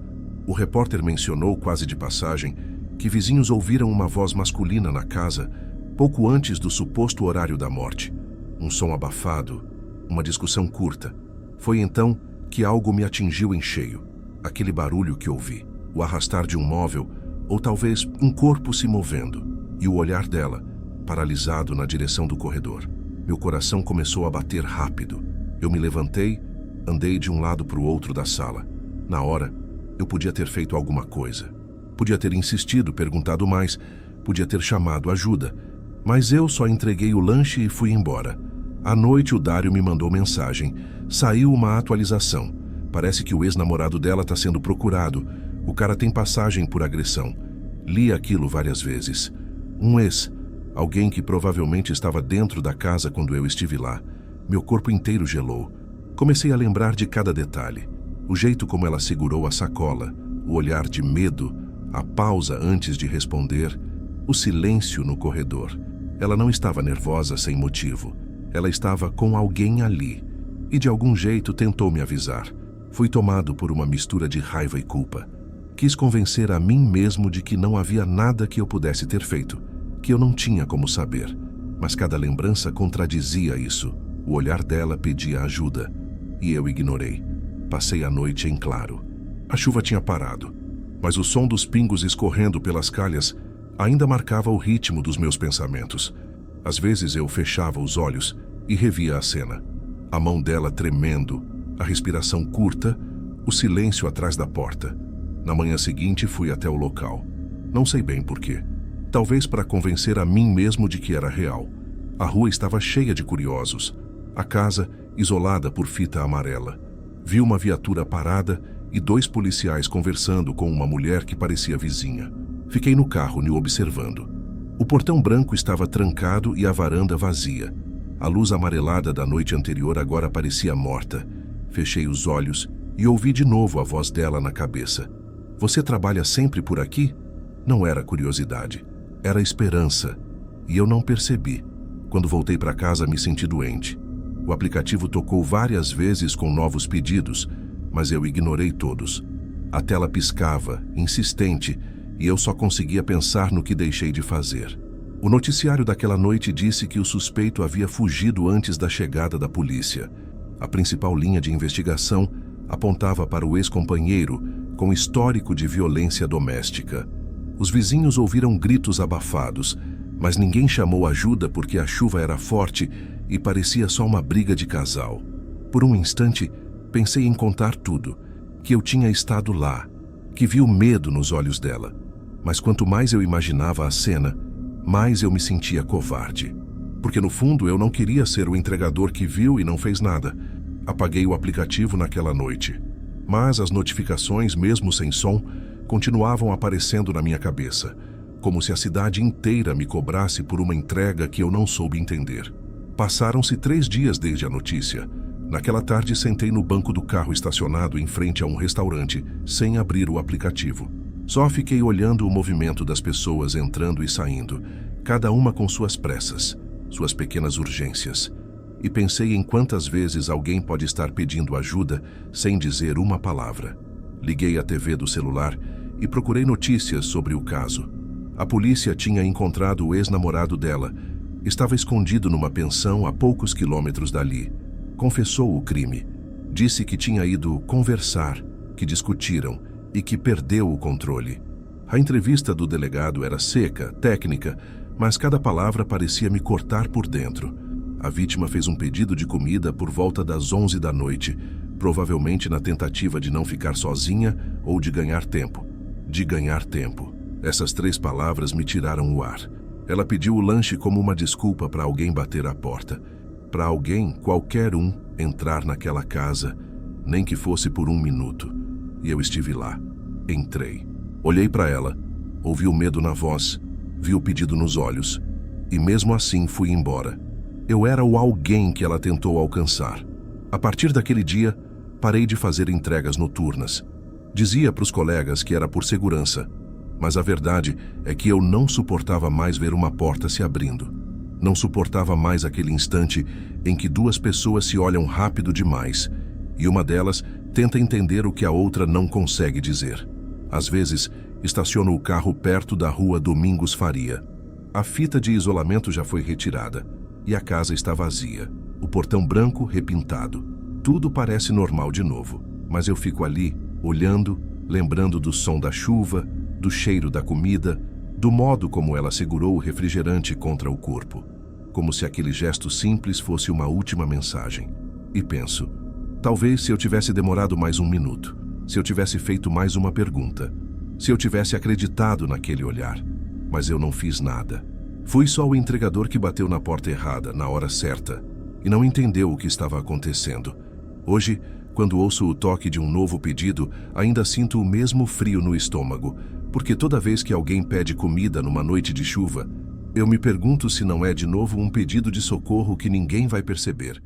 O repórter mencionou, quase de passagem, que vizinhos ouviram uma voz masculina na casa pouco antes do suposto horário da morte. Um som abafado, uma discussão curta. Foi então que algo me atingiu em cheio. Aquele barulho que ouvi, o arrastar de um móvel, ou talvez um corpo se movendo, e o olhar dela, paralisado na direção do corredor. Meu coração começou a bater rápido. Eu me levantei, andei de um lado para o outro da sala. Na hora, eu podia ter feito alguma coisa. Podia ter insistido, perguntado mais, podia ter chamado ajuda. Mas eu só entreguei o lanche e fui embora. À noite, o Dário me mandou mensagem. Saiu uma atualização. Parece que o ex-namorado dela está sendo procurado. O cara tem passagem por agressão. Li aquilo várias vezes. Um ex, alguém que provavelmente estava dentro da casa quando eu estive lá. Meu corpo inteiro gelou. Comecei a lembrar de cada detalhe. O jeito como ela segurou a sacola, o olhar de medo, a pausa antes de responder, o silêncio no corredor. Ela não estava nervosa sem motivo. Ela estava com alguém ali. E de algum jeito tentou me avisar. Fui tomado por uma mistura de raiva e culpa. Quis convencer a mim mesmo de que não havia nada que eu pudesse ter feito, que eu não tinha como saber. Mas cada lembrança contradizia isso. O olhar dela pedia ajuda. E eu ignorei. Passei a noite em claro. A chuva tinha parado, mas o som dos pingos escorrendo pelas calhas ainda marcava o ritmo dos meus pensamentos. Às vezes eu fechava os olhos e revia a cena. A mão dela tremendo, a respiração curta, o silêncio atrás da porta. Na manhã seguinte fui até o local. Não sei bem porquê. Talvez para convencer a mim mesmo de que era real. A rua estava cheia de curiosos. A casa, isolada por fita amarela. Vi uma viatura parada e 2 policiais conversando com uma mulher que parecia vizinha. Fiquei no carro me observando. O portão branco estava trancado e a varanda vazia. A luz amarelada da noite anterior agora parecia morta. Fechei os olhos e ouvi de novo a voz dela na cabeça. Você trabalha sempre por aqui? Não era curiosidade, era esperança. E eu não percebi. Quando voltei para casa me senti doente. O aplicativo tocou várias vezes com novos pedidos, mas eu ignorei todos. A tela piscava, insistente, e eu só conseguia pensar no que deixei de fazer. O noticiário daquela noite disse que o suspeito havia fugido antes da chegada da polícia. A principal linha de investigação apontava para o ex-companheiro com histórico de violência doméstica. Os vizinhos ouviram gritos abafados, mas ninguém chamou ajuda porque a chuva era forte e parecia só uma briga de casal. Por um instante, pensei em contar tudo, que eu tinha estado lá, que vi o medo nos olhos dela. Mas quanto mais eu imaginava a cena, mais eu me sentia covarde. Porque no fundo eu não queria ser o entregador que viu e não fez nada. Apaguei o aplicativo naquela noite. Mas as notificações, mesmo sem som, continuavam aparecendo na minha cabeça, como se a cidade inteira me cobrasse por uma entrega que eu não soube entender. Passaram-se 3 dias desde a notícia. Naquela tarde sentei no banco do carro estacionado em frente a um restaurante, sem abrir o aplicativo. Só fiquei olhando o movimento das pessoas entrando e saindo, cada uma com suas pressas, suas pequenas urgências. E pensei em quantas vezes alguém pode estar pedindo ajuda sem dizer uma palavra. Liguei a TV do celular e procurei notícias sobre o caso. A polícia tinha encontrado o ex-namorado dela. Estava escondido numa pensão a poucos quilômetros dali. Confessou o crime. Disse que tinha ido conversar, que discutiram e que perdeu o controle. A entrevista do delegado era seca, técnica, mas cada palavra parecia me cortar por dentro. A vítima fez um pedido de comida por volta das 11 da noite, provavelmente na tentativa de não ficar sozinha ou de ganhar tempo. De ganhar tempo. Essas 3 palavras me tiraram o ar. Ela pediu o lanche como uma desculpa para alguém bater à porta. Para alguém, qualquer um, entrar naquela casa, nem que fosse por 1 minuto. E eu estive lá. Entrei. Olhei para ela, ouvi o medo na voz, vi o pedido nos olhos. E mesmo assim fui embora. Eu era o alguém que ela tentou alcançar. A partir daquele dia, parei de fazer entregas noturnas. Dizia para os colegas que era por segurança, mas a verdade é que eu não suportava mais ver uma porta se abrindo. Não suportava mais aquele instante em que 2 pessoas se olham rápido demais e uma delas tenta entender o que a outra não consegue dizer. Às vezes, estaciono o carro perto da rua Domingos Faria. A fita de isolamento já foi retirada e a casa está vazia. O portão branco repintado. Tudo parece normal de novo, mas eu fico ali, olhando, lembrando do som da chuva, do cheiro da comida, do modo como ela segurou o refrigerante contra o corpo, como se aquele gesto simples fosse uma última mensagem. E penso, talvez se eu tivesse demorado mais 1 minuto, se eu tivesse feito mais uma pergunta, se eu tivesse acreditado naquele olhar, mas eu não fiz nada. Fui só o entregador que bateu na porta errada, na hora certa, e não entendeu o que estava acontecendo. Hoje, quando ouço o toque de um novo pedido, ainda sinto o mesmo frio no estômago, porque toda vez que alguém pede comida numa noite de chuva, eu me pergunto se não é de novo um pedido de socorro que ninguém vai perceber.